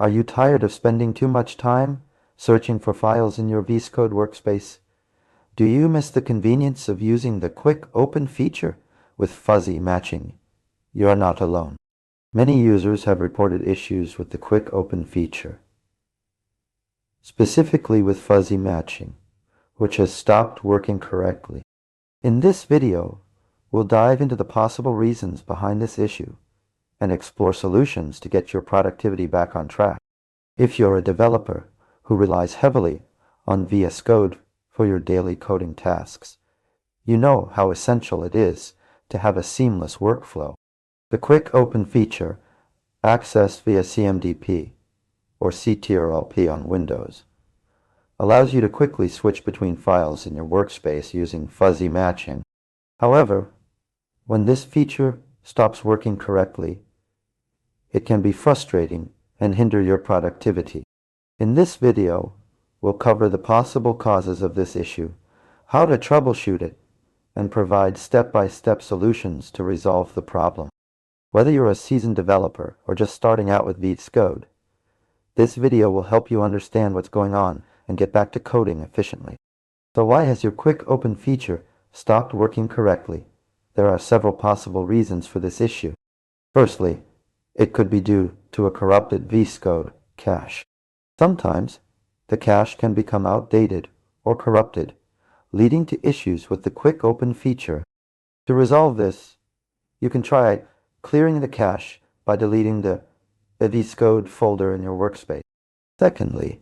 Are you tired of spending too much time searching for files in your VSCode workspace? Do you miss the convenience of using the quick open feature with fuzzy matching? You're not alone. Many users have reported issues with the quick open feature, specifically with fuzzy matching, which has stopped working correctly. In this video, we'll dive into the possible reasons behind this issue and explore solutions to get your productivity back on track. If you're a developer who relies heavily on VSCode for your daily coding tasks, you know how essential it is to have a seamless workflow. The quick open feature, accessed via Cmd-P or Ctrl-P on Windows, allows you to quickly switch between files in your workspace using fuzzy matching. However, when this feature stops working correctly, it can be frustrating and hinder your productivity. In this video, we'll cover the possible causes of this issue, how to troubleshoot it, and provide step-by-step solutions to resolve the problem. Whether you're a seasoned developer or just starting out with VSCode, this video will help you understand what's going on and get back to coding efficiently. So why has your quick open feature stopped working correctly? There are several possible reasons for this issue. Firstly, it could be due to a corrupted VSCode cache. Sometimes, the cache can become outdated or corrupted, leading to issues with the quick open feature. To resolve this, you can try clearing the cache by deleting the VSCode folder in your workspace. Secondly,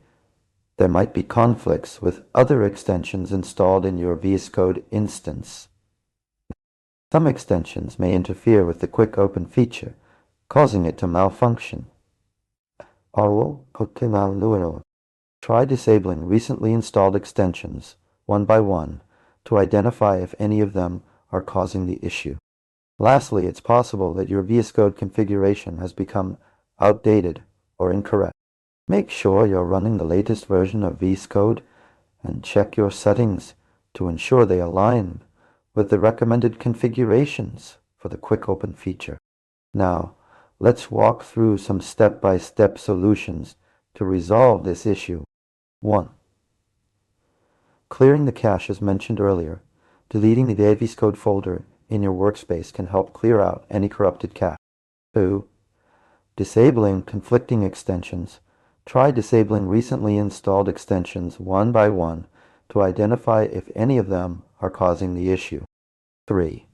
there might be conflicts with other extensions installed in your VSCode instance. Some extensions may interfere with the quick open feature, causing it to malfunction. Try disabling recently installed extensions one by one to identify if any of them are causing the issue. Lastly, it's possible that your VSCode configuration has become outdated or incorrect. Make sure you're running the latest version of VSCode and check your settings to ensure they align with the recommended configurations for the quick open feature. Now, let's walk through some step-by-step solutions to resolve this issue. 1. Clearing the cache as mentioned earlier. Deleting the VSCode folder in your workspace can help clear out any corrupted cache. 2. Disabling conflicting extensions. Try disabling recently installed extensions one by one to identify if any of them are causing the issue. 3.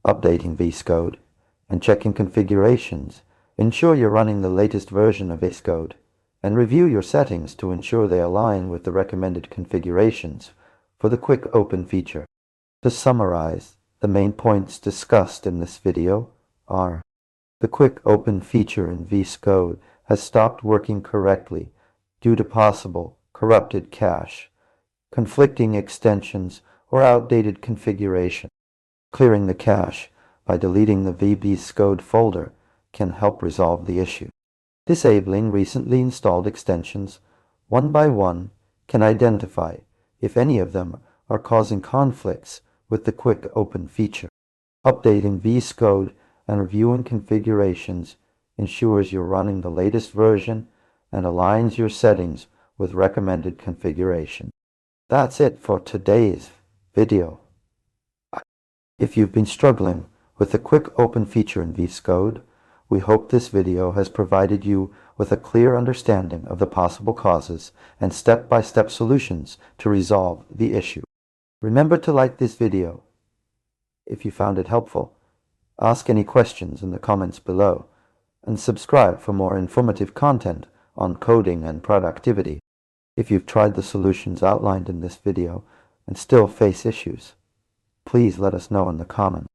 Updating VSCode and checking configurations. Ensure you're running the latest version of VSCode and review your settings to ensure they align with the recommended configurations for the quick open feature. To summarize, the main points discussed in this video are: the quick open feature in VSCode has stopped working correctly due to possible corrupted cache, conflicting extensions, or outdated configuration. Clearing the cache by deleting the VSCode folder can help resolve the issue. Disabling recently installed extensions one by one can identify if any of them are causing conflicts with the quick open feature. Updating VSCode and reviewing configurations ensures you're running the latest version and aligns your settings with recommended configuration. That's it for today's video. If you've been struggling with the quick open feature in VSCode, we hope this video has provided you with a clear understanding of the possible causes and step-by-step solutions to resolve the issue. Remember to like this video if you found it helpful, ask any questions in the comments below, and subscribe for more informative content on coding and productivity. If you've tried the solutions outlined in this video and still face issues, please let us know in the comments.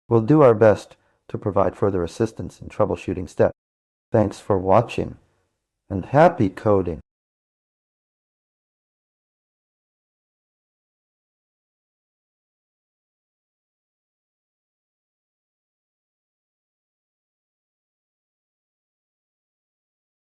We'll do our best to provide further assistance in troubleshooting steps. Thanks for watching, and happy coding!